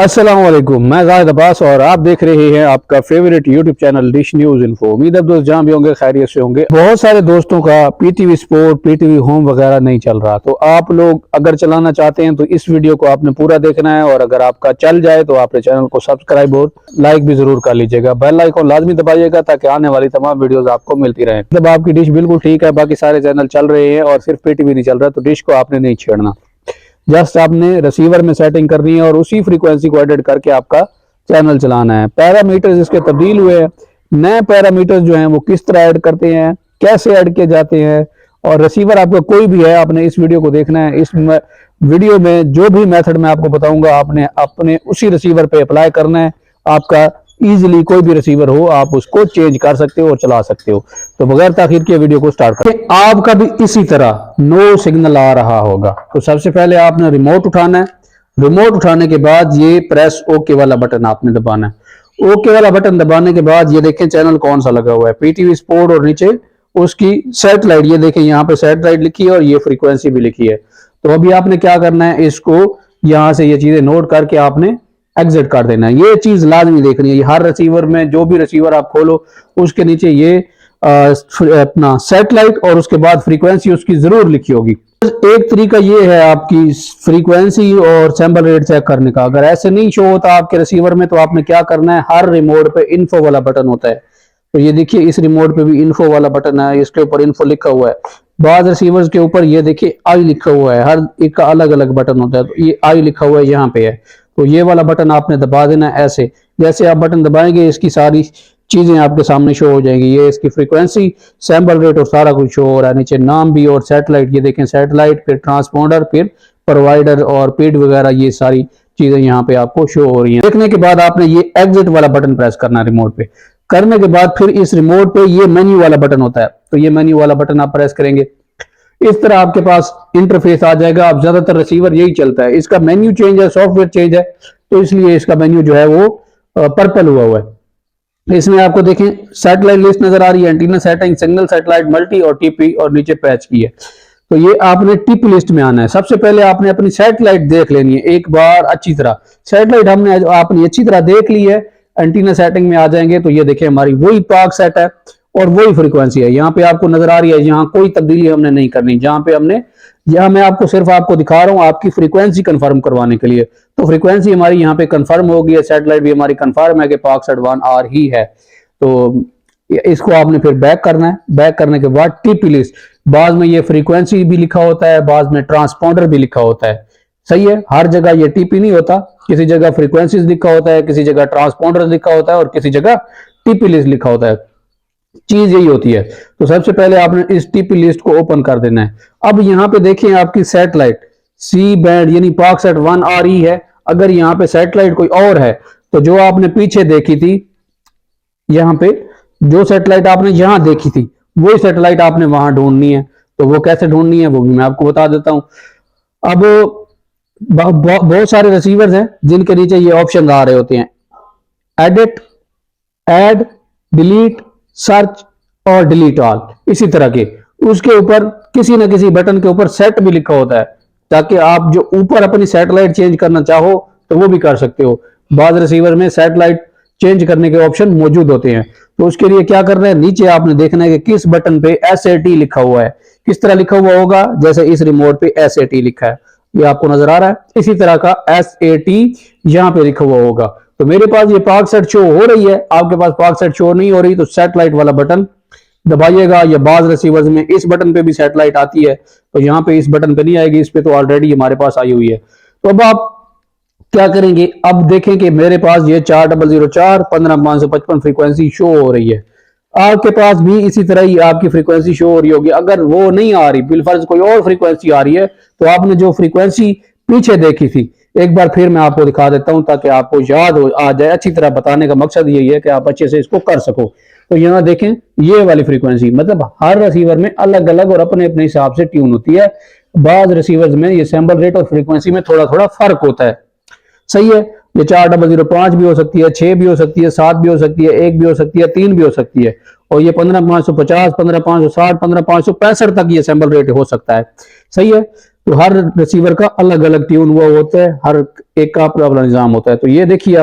अस्सलामुअलैकुम, मैं जाहिद अब्बास और आप देख रहे हैं आपका favourite YouTube channel dish news info. उम्मीद है दोस्त जहां भी होंगे खैरियत से होंगे। बहुत सारे दोस्तों का पीटीवी स्पोर्ट, पीटीवी होम वगैरह नहीं चल रहा, तो आप लोग अगर चलाना चाहते हैं तो इस वीडियो को आपने पूरा देखना है, और अगर आपका चल जाए तो आपने चैनल को सब्सक्राइब और लाइक भी जरूर कर लीजिएगा। बेल आइकन लाजमी दबाइएगा ताकि आने वाली तमाम वीडियोज आपको मिलती रहे। मतलब आपकी डिश बिल्कुल ठीक है, बाकी सारे चैनल चल रहे हैं और सिर्फ पीटीवी नहीं चल रहा, तो डिश को आपने नहीं छेड़ना। जस्ट आपने रिसीवर में सेटिंग करनी है और उसी फ्रीक्वेंसी को एडिट करके आपका चैनल चलाना है। पैरामीटर्स इसके तब्दील हुए हैं, नए पैरामीटर्स जो हैं वो किस तरह ऐड करते हैं, कैसे ऐड किए जाते हैं, और रिसीवर आपका कोई भी है आपने इस वीडियो को देखना है। इस वीडियो में जो भी मेथड मैं आपको बताऊंगा आपने अपने उसी रिसीवर पे अप्लाई करना है। आपका इजीली कोई भी रिसीवर हो आप उसको चेंज कर सकते हो और चला सकते हो। तो बगैर ताखीर के वीडियो को स्टार्ट करें। आपका भी इसी तरह नो सिग्नल आ रहा होगा, तो सबसे पहले आपने रिमोट उठाना है। रिमोट उठाने के बाद ये प्रेस ओके वाला बटन आपने दबाना है। ओके वाला बटन दबाने के बाद ये देखें चैनल कौन सा लगा हुआ है, पीटीवी स्पोर्ट, और नीचे उसकी सैटेलाइट, ये देखें यहाँ पे सैटेलाइट लिखी है और ये फ्रीक्वेंसी भी लिखी है। तो अभी आपने क्या करना है, इसको यहाँ से ये चीजें नोट करके आपने एग्जिट कर देना है। ये चीज लाजमी देखनी है। हर रिसीवर में, जो भी रिसीवर आप खोलो उसके नीचे ये अपना सैटेलाइट और उसके बाद फ्रीक्वेंसी उसकी जरूर लिखी होगी। एक तरीका ये है आपकी फ्रीक्वेंसी और सैंपल रेट चेक करने का। अगर ऐसे नहीं शो होता आपके रिसीवर में तो आपने क्या करना है, हर रिमोट पे इन्फो वाला बटन होता है। तो ये देखिए इस रिमोट पे भी इन्फो वाला बटन है, इसके ऊपर इन्फो लिखा हुआ है। बाद रिसीवर्स के ऊपर ये देखिए आई लिखा हुआ है, हर एक का अलग अलग बटन होता है। तो ये आई लिखा हुआ है यहाँ पे है, तो ये वाला बटन आपने दबा देना है। ऐसे जैसे आप बटन दबाएंगे इसकी सारी चीजें आपके सामने शो हो जाएंगी। ये इसकी फ्रीक्वेंसी, सैंपल रेट और सारा कुछ शो हो रहा है। नीचे नाम भी और सैटेलाइट, ये देखें सैटेलाइट, फिर ट्रांसपोंडर, फिर प्रोवाइडर और पीड वगैरह, ये सारी चीजें यहाँ पे आपको शो हो रही हैं। देखने के बाद आपने ये एग्जिट वाला बटन प्रेस करना है रिमोट पे। करने के बाद फिर इस रिमोट पे ये मेन्यू वाला बटन होता है, तो ये मेन्यू वाला बटन आप प्रेस करेंगे। इस तरह आपके पास इंटरफेस आ जाएगा। अब ज्यादातर रिसीवर यही चलता है, इसका मेन्यू चेंज है, सॉफ्टवेयर चेंज है, तो इसलिए इसका मेन्यू जो है वो पर्पल हुआ है। इसमें आपको देखें सैटेलाइट लिस्ट नजर आ रही है, antenna setting, signal satellite, multi और टीपी, और नीचे पैच की है। तो ये आपने टीपी लिस्ट में आना है। सबसे पहले आपने अपनी सैटेलाइट देख लेनी है एक बार अच्छी तरह। सैटेलाइट हमने आपने अच्छी तरह देख ली है। एंटीना सेटिंग में आ जाएंगे तो ये देखें हमारी वही पाक सेट है और वही फ्रीक्वेंसी है। यहाँ पे आपको नजर आ रही है, यहाँ कोई तब्दीली हमने नहीं करनी। जहां पे हमने, यहाँ मैं आपको सिर्फ आपको दिखा रहा हूँ आपकी फ्रीक्वेंसी कंफर्म करवाने के लिए। तो फ्रीक्वेंसी हमारी यहाँ पे कंफर्म हो गई है, सैटेलाइट भी हमारी कंफर्म है कि पाकसेट 1 आर ही है। तो इसको आपने फिर बैक करना है। बैक करने के बाद टीपी लिस्ट, बाद में ये फ्रीक्वेंसी भी लिखा होता है, बाद में ट्रांसपोंडर भी लिखा होता है। सही है, हर जगह ये टीपी नहीं होता, किसी जगह फ्रीक्वेंसीज लिखा होता है, किसी जगह ट्रांसपोंडर लिखा होता है और किसी जगह टीपी लिस्ट लिखा होता है। चीज यही होती है। तो सबसे पहले आपने इस टीपी लिस्ट को ओपन कर देना है। अब यहाँ पे देखें आपकी सैटेलाइट सी बैंड यानी पाकसेट 1 आर ई है। अगर यहाँ पे सैटेलाइट कोई और है तो जो आपने पीछे देखी थी, यहाँ पे जो सैटेलाइट आपने यहां देखी थी वही सैटेलाइट आपने वहां ढूंढनी है। तो वो कैसे ढूंढनी है वो भी मैं आपको बता देता हूं। अब बहुत सारे रिसीवर्स हैं जिनके नीचे ये ऑप्शन आ रहे होते हैं, एडिट, ऐड, डिलीट, सर्च और डिलीट ऑल, इसी तरह के। उसके ऊपर किसी न किसी बटन के ऊपर सेट भी लिखा होता है, ताकि आप जो ऊपर अपनी सैटेलाइट चेंज करना चाहो तो वो भी कर सकते हो। बाद रिसीवर में सैटेलाइट चेंज करने के ऑप्शन मौजूद होते हैं। तो उसके लिए क्या करना है, नीचे आपने देखना है कि किस बटन पे SAT लिखा हुआ है। किस तरह लिखा हुआ होगा, जैसे इस रिमोट पे SAT लिखा है, ये आपको नजर आ रहा है, इसी तरह का SAT यहाँ पे लिखा हुआ होगा। तो मेरे पास ये पाकसेट शो हो रही है, आपके पास पाकसेट शो नहीं हो रही तो सैटेलाइट वाला बटन दबाइएगा। या बाज रिसीवर्स में इस बटन पे भी सैटेलाइट आती है, तो यहाँ पे इस बटन पे नहीं आएगी, इस पे तो ऑलरेडी हमारे पास आई हुई है। तो अब आप क्या करेंगे, अब देखें कि मेरे पास ये 4004 15555 फ्रीक्वेंसी शो हो रही है। आपके पास भी इसी तरह ही आपकी फ्रीक्वेंसी शो हो रही होगी। अगर वो नहीं आ रही, बिलफर्ज कोई और फ्रीक्वेंसी आ रही है, तो आपने जो फ्रीक्वेंसी पीछे देखी थी एक बार फिर मैं आपको दिखा देता हूं ताकि आपको याद हो आ जाए। अच्छी तरह बताने का मकसद यही है कि आप अच्छे से इसको कर सको। तो यहाँ देखें ये वाली फ्रीक्वेंसी, मतलब हर रिसीवर में अलग अलग और अपने अपने हिसाब से ट्यून होती है। बाद रिसीवर्स में ये सैंपल रेट और फ्रीक्वेंसी में थोड़ा थोड़ा फर्क होता है। सही है, ये 4005 भी हो सकती है, 6 भी हो सकती है, 7 भी हो सकती है, 1 भी हो सकती है, 3 भी हो सकती है, और ये 15550, 15560, 15565 तक ये सैंपल रेट हो सकता है। सही है, तो हर रिसीवर का अलग अलग ट्यून हुआ होता है, हर एक का अपना अपना निजाम होता है। तो ये देखिए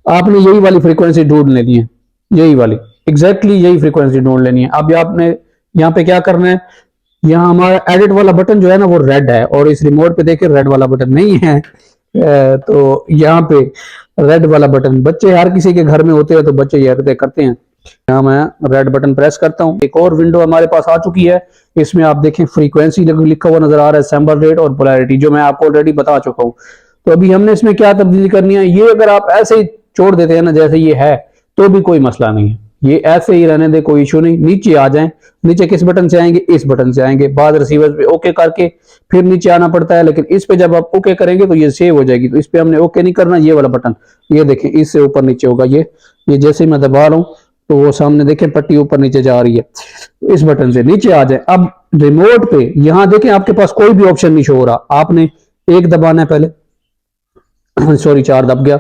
आपने यही वाली फ्रीक्वेंसी ढूंढ लेनी है, यही वाली एग्जैक्टली यही फ्रीक्वेंसी ढूंढ लेनी है। अब आपने यहाँ पे क्या करना है, यहाँ हमारा एडिट वाला बटन जो है ना वो रेड है, और इस रिमोट पे देखिए रेड वाला बटन नहीं है। तो यहाँ पे रेड वाला बटन बच्चे हर किसी के घर में होते हैं, तो बच्चे ये हरकतें करते हैं। यहाँ मैं रेड बटन प्रेस करता हूँ, एक और विंडो हमारे पास आ चुकी है। इसमें आप देखें फ्रीक्वेंसी लिखा हुआ नजर आ रहा है, सैंपल रेट और पोलैरिटी, जो मैं आपको ऑलरेडी बता चुका हूँ। तो अभी हमने इसमें क्या तब्दीली करनी है, ये अगर आप ऐसे ही छोड़ देते हैं ना जैसे ये है, तो भी कोई मसला नहीं है, ये ऐसे ही रहने दे, कोई इशू नहीं। नीचे आ जाएं, नीचे किस बटन से आएंगे, इस बटन से आएंगे। बाद रिसीवर पे ओके करके फिर नीचे आना पड़ता है, लेकिन इस पे जब आप ओके करेंगे तो ये सेव हो जाएगी। तो इस पे हमने ओके नहीं करना, ये वाला बटन ये देखें इससे ऊपर नीचे होगा, ये जैसे ही मैं दबा रहा हूं तो वो सामने देखें पट्टी ऊपर नीचे जा रही है। तो इस बटन से नीचे आ जाए। अब रिमोट पे यहां देखें आपके पास कोई भी ऑप्शन नहीं शो हो रहा, आपने एक दबाना है पहले सॉरी 4 दब गया।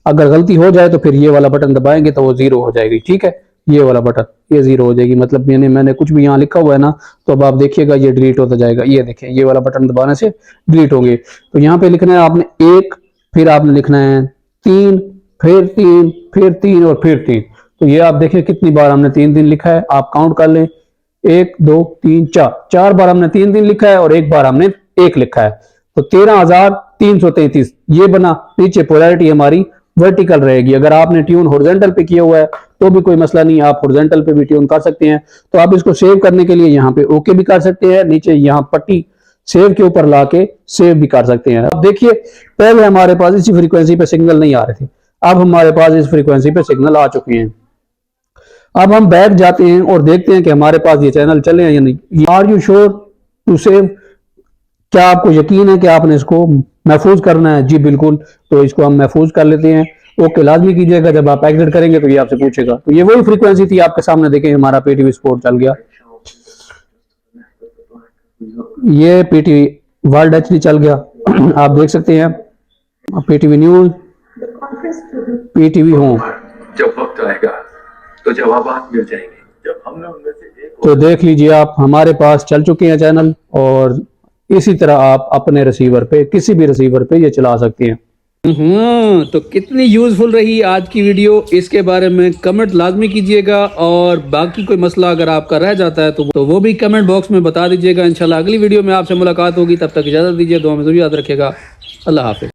अगर गलती हो जाए तो फिर ये वाला बटन दबाएंगे तो वो 0 हो जाएगी, ठीक है। ये वाला बटन ये 0 हो जाएगी, मतलब मैंने कुछ भी यहाँ लिखा हुआ है ना, तो अब आप देखिएगा ये डिलीट होता जाएगा। ये देखें ये वाला बटन दबाने से डिलीट होंगे। तो यहाँ पे लिखना है आपने 1, फिर आपने लिखना है 3, फिर 3, फिर 3 और फिर 3। तो ये आप देखें कितनी बार हमने 3 लिखा है, आप काउंट कर लें 1 2 3 4 बार हमने 3 लिखा है और 1 बार हमने 1 लिखा है। तो 13,333 ये बना। नीचे पोलैरिटी हमारी वर्टिकल रहेगी। अगर आपने ट्यून हॉरिजॉन्टल पे किया हुआ है तो भी कोई मसला नहीं, आप हॉरिजॉन्टल पे भी ट्यून कर सकते हैं। तो आप इसको सेव करने के लिए यहाँ पे ओके भी कर सकते हैं, नीचे यहाँ पट्टी सेव के ऊपर लाके सेव भी कर सकते हैं। अब देखिए पहले हमारे पास इसी फ्रीक्वेंसी पे सिग्नल नहीं आ रहे थे, अब हमारे पास इस फ्रीक्वेंसी पे सिग्नल आ चुके हैं। अब हम बैक जाते हैं और देखते हैं कि हमारे पास ये चैनल चले हैं या नहीं। Are you sure to save, क्या आपको यकीन है कि आपने इसको महफूज करना है? जी बिल्कुल। तो इसको हम महफूज कर लेते हैं, ओके लाजमी कीजिएगा। जब आप एग्जिट करेंगे तो ये आपसे पूछेगा। तो ये वही फ्रीक्वेंसी थी आपके सामने, देखें हमारा पीटीवी स्पोर्ट चल गया, ये पीटीवी वर्ल्ड एचडी चल गया आप देख सकते हैं, पीटीवी न्यूज, पीटीवी होम। जब वक्त आएगा तो जवाब मिल जाएंगे। जब हमने उनमें से एक तो देख लीजिए आप हमारे पास चल चुके हैं चैनल, और इसी तरह आप अपने रिसीवर पे किसी भी रिसीवर पे ये चला सकते हैं। तो कितनी यूजफुल रही आज की वीडियो, इसके बारे में कमेंट लाजमी कीजिएगा। और बाकी कोई मसला अगर आपका रह जाता है तो वो भी कमेंट बॉक्स में बता दीजिएगा। इंशाल्लाह अगली वीडियो में आपसे मुलाकात होगी, तब तक इजाजत दीजिए, दुआ में जरूर याद रखिएगा। अल्लाह हाफिज।